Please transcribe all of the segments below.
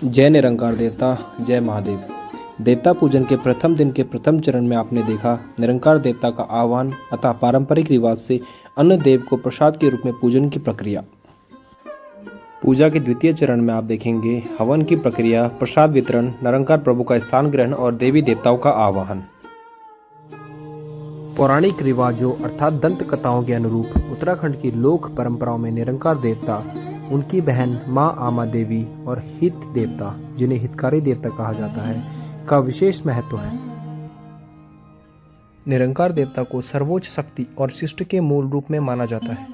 जय निरंकार देवता, जय महादेव। देवता पूजन के प्रथम दिन के प्रथम चरण में आपने देखा निरंकार देवता का आह्वान अतः पारंपरिक रिवाज से अन्न देव को प्रसाद के रूप में पूजन की प्रक्रिया। पूजा के द्वितीय चरण में आप देखेंगे हवन की प्रक्रिया, प्रसाद वितरण, निरंकार प्रभु का स्थान ग्रहण और देवी देवताओं का आवाहन। पौराणिक रिवाजों अर्थात दंत कथाओं के अनुरूप उत्तराखंड की लोक परंपराओं में निरंकार देवता, उनकी बहन माँ आमा देवी और हित देवता, जिन्हें हितकारी देवता कहा जाता है, का विशेष महत्व है। निरंकार देवता को सर्वोच्च शक्ति और शिष्ट के मूल रूप में माना जाता है।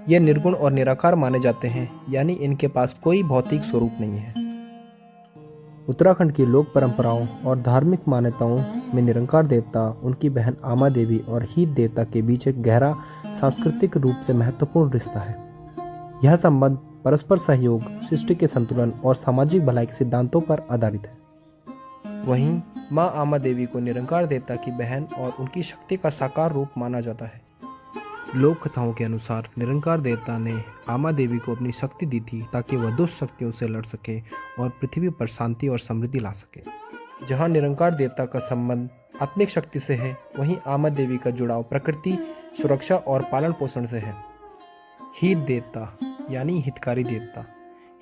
ये निर्गुण और निराकार माने जाते हैं, यानी इनके पास कोई भौतिक स्वरूप नहीं है। उत्तराखंड की लोक परंपराओं और धार्मिक मान्यताओं में निरंकार देवता, उनकी बहन आमा देवी और हित देवता के बीच एक गहरा सांस्कृतिक रूप से महत्वपूर्ण रिश्ता है। यह संबंध परस्पर सहयोग, सृष्टि के संतुलन और सामाजिक भलाई के सिद्धांतों पर आधारित है। वहीं माँ आमा देवी को निरंकार देवता की बहन और उनकी शक्ति का साकार रूप माना जाता है। लोक कथाओं के अनुसार निरंकार देवता ने आमा देवी को अपनी शक्ति दी थी ताकि वह दुष्ट शक्तियों से लड़ सके और पृथ्वी पर शांति और समृद्धि ला सके। जहाँ निरंकार देवता का संबंध आत्मिक शक्ति से है, वहीं आमा देवी का जुड़ाव प्रकृति, सुरक्षा और पालन पोषण से है। हित देवता यानी हितकारी देवता।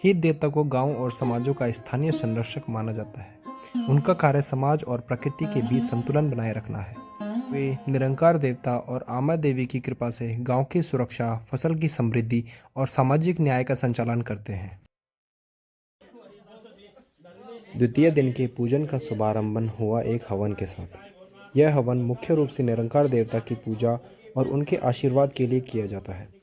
हित देवता को गांव और समाजों का स्थानीय संरक्षक माना जाता है। उनका कार्य समाज और प्रकृति के बीच संतुलन बनाए रखना है। वे निरंकार देवता और आमा देवी की कृपा से गांव की सुरक्षा, फसल की समृद्धि और सामाजिक न्याय का संचालन करते हैं। द्वितीय दिन के पूजन का शुभारंभ हुआ एक हवन के साथ। यह हवन मुख्य रूप से निरंकार देवता की पूजा और उनके आशीर्वाद के लिए किया जाता है।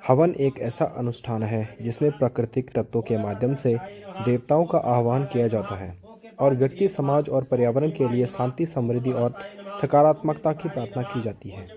हवन एक ऐसा अनुष्ठान है जिसमें प्राकृतिक तत्वों के माध्यम से देवताओं का आह्वान किया जाता है और व्यक्ति, समाज और पर्यावरण के लिए शांति, समृद्धि और सकारात्मकता की प्रार्थना की जाती है।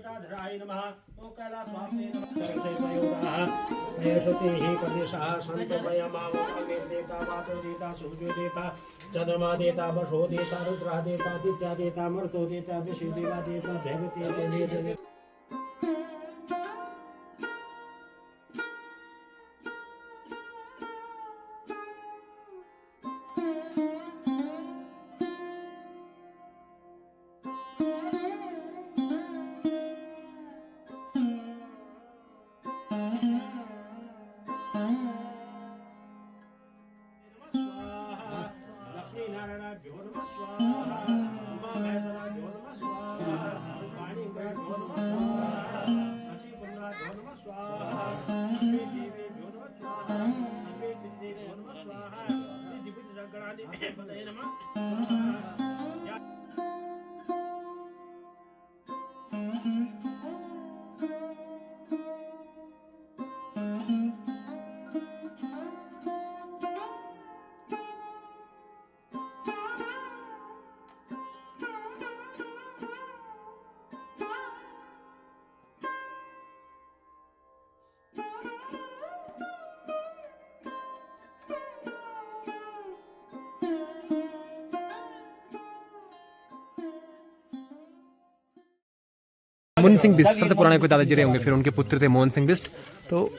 मोहन सिंह बिस्ट सबसे पुराने कोई दादाजी रहे होंगे। फिर उनके पुत्र थे मोहन सिंह बिस्ट, तो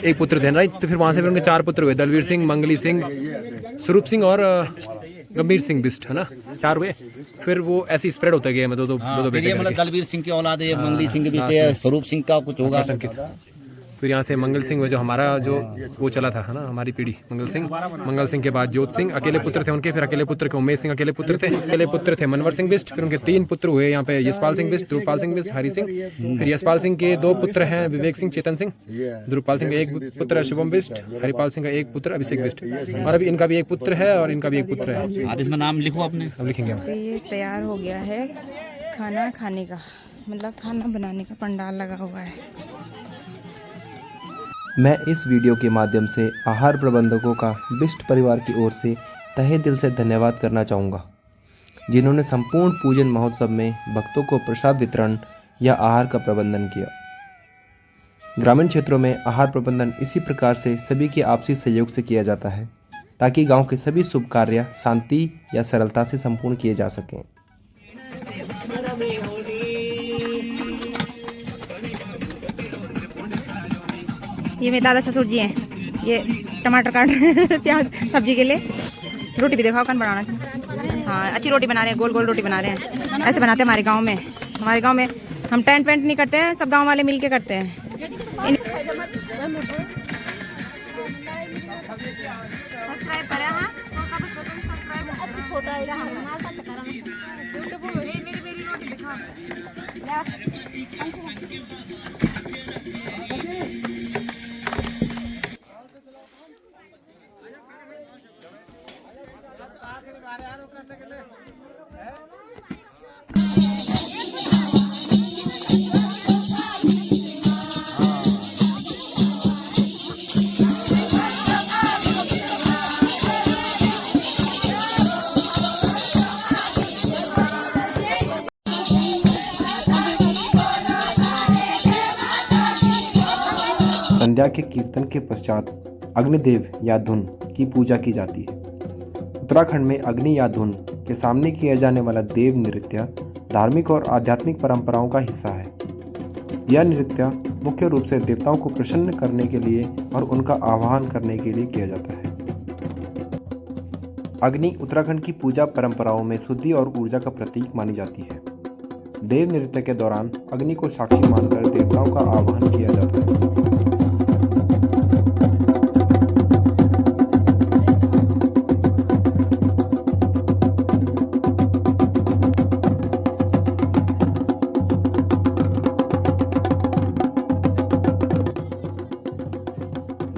एक पुत्र थे राइट। तो फिर वहाँ से फिर उनके 4 पुत्र हुए, दलवीर सिंह, मंगली सिंह, स्वरूप सिंह और गंभीर सिंह बिस्ट, है ना, 4 हुए। फिर वो ऐसे स्प्रेड होता गया, मतलब दो बेटे, मतलब दलवीर सिंह की औलाद है, मंगली सिंह बिस्ट है, स्वरूप सिंह का कुछ होगा संकेत। फिर यहाँ से मंगल सिंह, जो हमारा जो वो चला था, है ना, हमारी पीढ़ी, मंगल सिंह के बाद जोत सिंह अकेले पुत्र थे उनके। फिर अकेले पुत्र के उमेश सिंह अकेले पुत्र थे मनवर सिंह बिस्ट। फिर उनके 3 पुत्र हुए यहाँ पे, यशपाल सिंह बिस्ट, ध्रुवपाल सिंह बिस्ट, हरि सिंह। फिर यशपाल सिंह के 2 पुत्र हैं, विवेक सिंह, चेतन सिंह। ध्रुवपाल सिंह का 1 पुत्र है, शुभम बिस्ट। हरिपाल सिंह का 1 पुत्र, अभिषेक बिस्ट। और अभी इनका भी 1 पुत्र है और इनका भी 1 पुत्र है। आज इसमें नाम लिखो अपने, अब लिखेंगे। ये तैयार हो गया है खाना खाने का, मतलब खाना बनाने का पंडाल लगा हुआ है। मैं इस वीडियो के माध्यम से आहार प्रबंधकों का बिस्ट परिवार की ओर से तहे दिल से धन्यवाद करना चाहूँगा, जिन्होंने संपूर्ण पूजन महोत्सव में भक्तों को प्रसाद वितरण या आहार का प्रबंधन किया। ग्रामीण क्षेत्रों में आहार प्रबंधन इसी प्रकार से सभी के आपसी सहयोग से किया जाता है ताकि गांव के सभी शुभ कार्य शांति या सरलता से संपूर्ण किए जा सकें। ये मेरे दादा ससुर जी हैं। ये टमाटर काट रहे हैं प्याज सब्जी के लिए। रोटी भी देखो कौन बनाना। हाँ अच्छी रोटी बना रहे हैं, गोल गोल रोटी बना रहे हैं। ऐसे बनाते हैं हमारे गांव में। हमारे गांव में हम टेंट वेंट नहीं करते हैं, सब गांव वाले मिलके करते हैं। संध्या के कीर्तन के पश्चात अग्निदेव या धुन की पूजा की जाती है। उत्तराखंड में अग्नि या धुन के सामने किया जाने वाला देव नृत्य धार्मिक और आध्यात्मिक परंपराओं का हिस्सा है। यह नृत्य मुख्य रूप से देवताओं को प्रसन्न करने के लिए और उनका आह्वान करने के लिए किया जाता है। अग्नि उत्तराखंड की पूजा परंपराओं में शुद्धि और ऊर्जा का प्रतीक मानी जाती है। देव नृत्य के दौरान अग्नि को साक्षी मानकर देवताओं का आह्वान किया जाता है।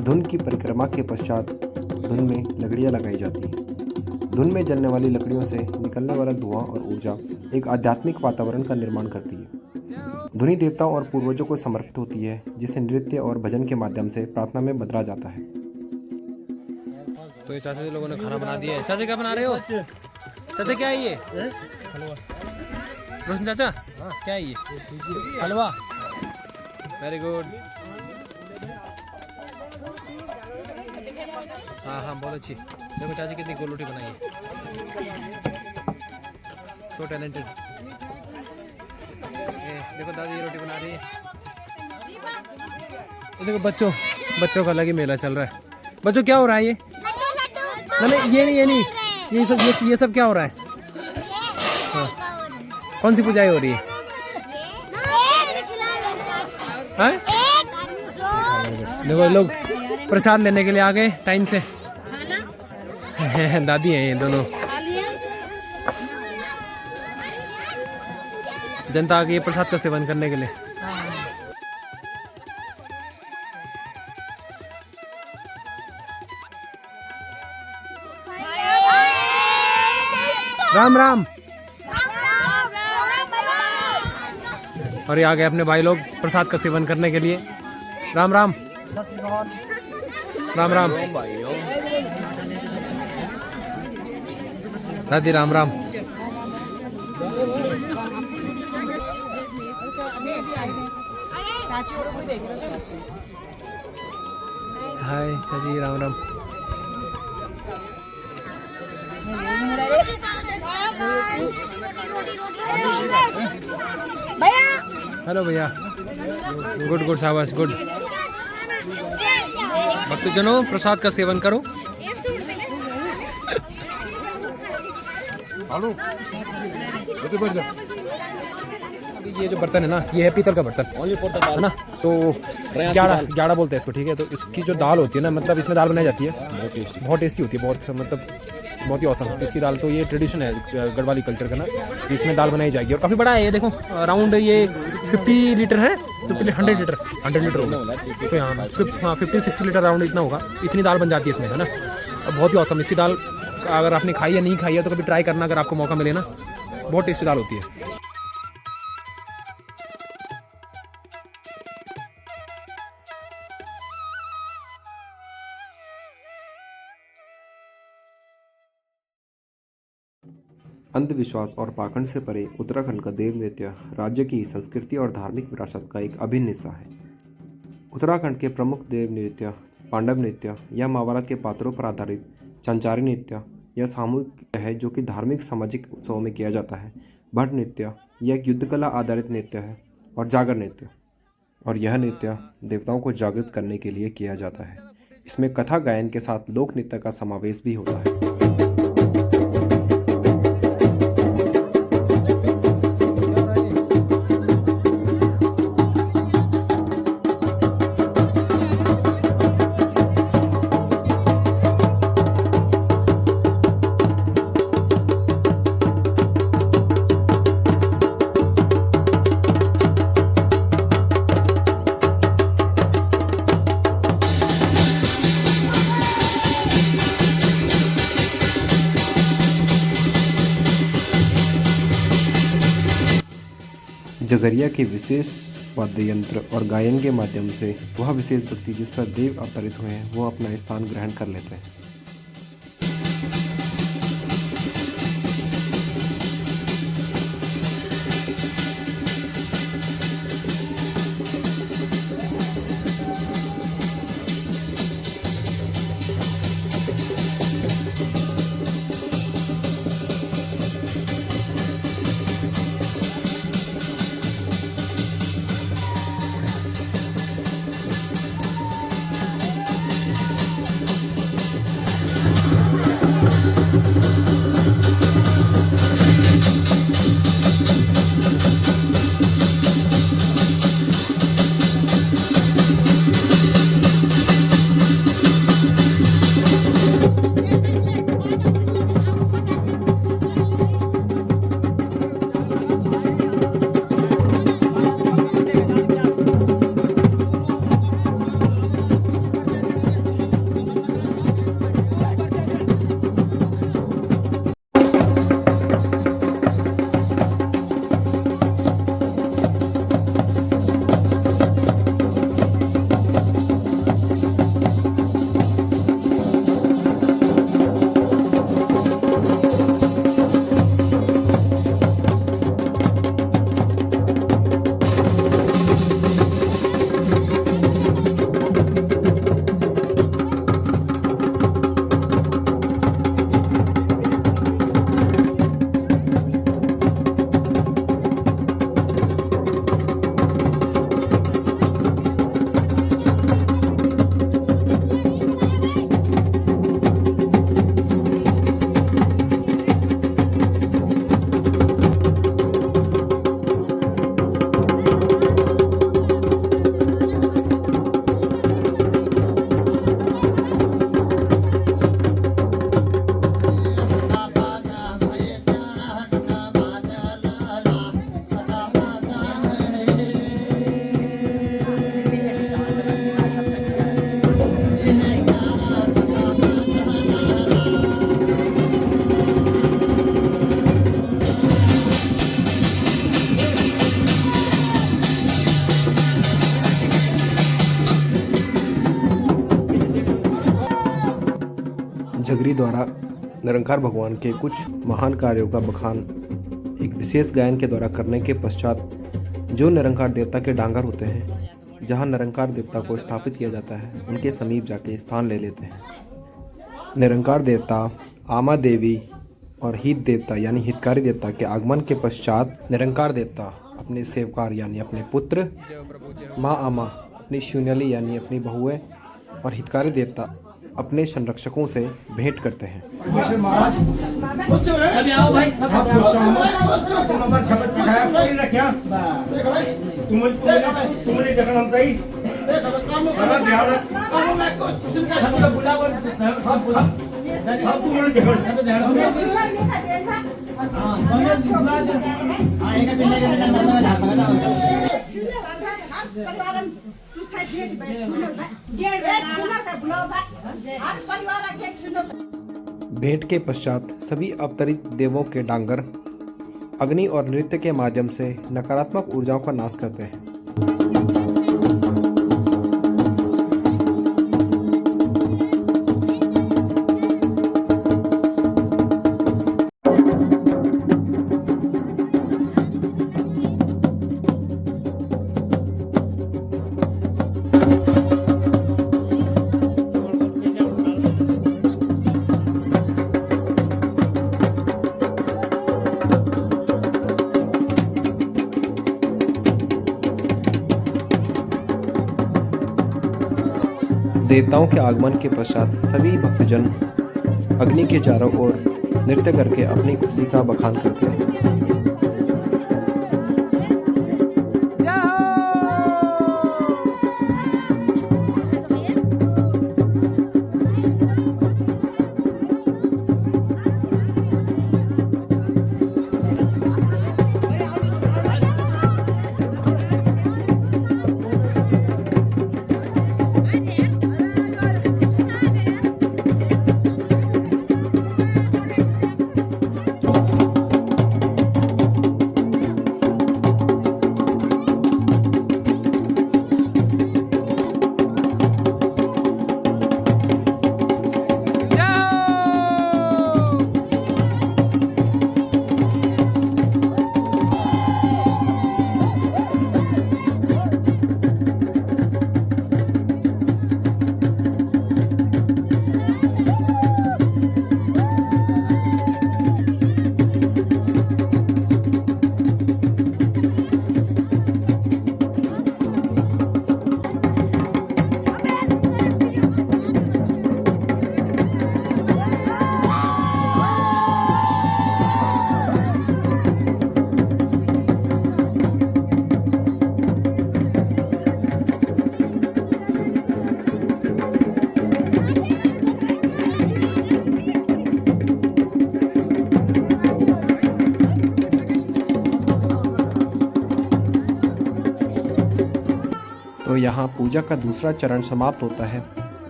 धुन की परिक्रमा के पश्चात धुन में लकड़ियां लगाई जाती हैं। धुन में जलने वाली लकड़ियों से निकलने वाला धुआं और ऊर्जा एक आध्यात्मिक वातावरण का निर्माण करती है। धुनी देवताओं और पूर्वजों को समर्पित होती है, जिसे नृत्य और भजन के माध्यम से प्रार्थना में बदला जाता है। तो ये चाचा जी लोगों ने खाना बना दिया है। चाचा क्या बना रहे हो? चाचा क्या है ये? रोशन चाचा क्या है ये? हलवा। Very good. हाँ हाँ बहुत अच्छी। देखो चाची कितनी गोल रोटी बनाई है। So talented. देखो दादी ये रोटी बना रही है। देखो बच्चों का अलग ही मेला चल रहा है। बच्चों क्या हो रहा है ये? नहीं ये नहीं ये सब क्या हो रहा है? हाँ। कौन सी पूजाएं हो रही है? हाँ? देखो लोग प्रसाद लेने के लिए आ गए टाइम से। दादी हैं ये दोनों। जनता आ गई प्रसाद का सेवन करने के लिए। राम राम। और ये आ गए अपने भाई लोग प्रसाद का सेवन करने के लिए। राम राम। राम राम। दादी राम राम। हाय चाची राम राम। हेलो भैया। गुड शाबाश गुड। भक्तजनों प्रसाद का सेवन करो। ये जो बर्तन है ना, ये है पीतल का बर्तन है ना, तो जाड़ा बोलते हैं इसको, ठीक है। तो इसकी जो दाल होती है ना, मतलब इसमें दाल बनाई जाती है, बहुत टेस्टी होती है, बहुत ही औसम इसकी दाल। तो ये ट्रेडिशन है गढ़वाली कल्चर का ना, इसमें दाल बनाई जाएगी। और काफ़ी बड़ा है ये, देखो अराउंड ये 50 लीटर है, तो पहले 100 लीटर होगा, तो यहाँ 50-60 लीटर अराउंड इतना होगा, इतनी दाल बन जाती है इसमें, है ना। बहुत ही औसम इसकी दाल, अगर आपने खाई या नहीं खाई है तो कभी ट्राई करना, अगर आपको मौका मिले ना, बहुत टेस्टी दाल होती है। अंधविश्वास और पाखंड से परे उत्तराखंड का देव नृत्य राज्य की संस्कृति और धार्मिक विरासत का एक अभिन्न हिस्सा है। उत्तराखंड के प्रमुख देव नृत्य पांडव नृत्य या महाभारत के पात्रों पर आधारित चंचारी नृत्य यह सामूहिक है, जो कि धार्मिक सामाजिक उत्सवों में किया जाता है। भट्ट नृत्य यह एक युद्ध कला आधारित नृत्य है, और जागर नृत्य, और यह नृत्य देवताओं को जागृत करने के लिए किया जाता है। इसमें कथा गायन के साथ लोक नृत्य का समावेश भी होता है। जगरिया के विशेष वाद्य यंत्र और गायन के माध्यम से वह विशेष व्यक्ति जिस पर देव अवतरित हुए हैं वो अपना स्थान ग्रहण कर लेते हैं। जगरी द्वारा निरंकार भगवान के कुछ महान कार्यों का बखान एक विशेष गायन के द्वारा करने के पश्चात जो निरंकार देवता के डांगर होते हैं, जहां निरंकार देवता को स्थापित किया जाता है, उनके समीप जाके स्थान ले लेते हैं। निरंकार देवता, आमा देवी और हित देवता यानी हितकारी देवता के आगमन के पश्चात निरंकार देवता अपने सेवकार यानी अपने पुत्र, माँ आमा अपनी शून्यली यानी अपनी बहुएं और हितकारी देवता अपने संरक्षकों से भेंट करते हैं। भेंट के पश्चात सभी अवतरित देवों के डांगर अग्नि और नृत्य के माध्यम से नकारात्मक ऊर्जाओं का नाश करते हैं। देवताओं के आगमन के पश्चात सभी भक्तजन अग्नि के चारों ओर नृत्य करके अपनी खुशी का बखान करते हैं। तो यहाँ पूजा का दूसरा चरण समाप्त होता है।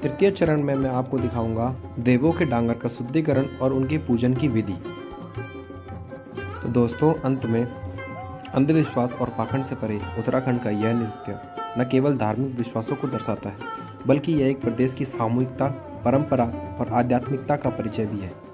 तृतीय चरण में मैं आपको दिखाऊंगा देवों के डांगर का शुद्धिकरण और उनके पूजन की विधि। तो दोस्तों, अंत में अंधविश्वास और पाखंड से परे उत्तराखंड का यह नृत्य न केवल धार्मिक विश्वासों को दर्शाता है, बल्कि यह एक प्रदेश की सामूहिकता, परंपरा और आध्यात्मिकता का परिचय भी है।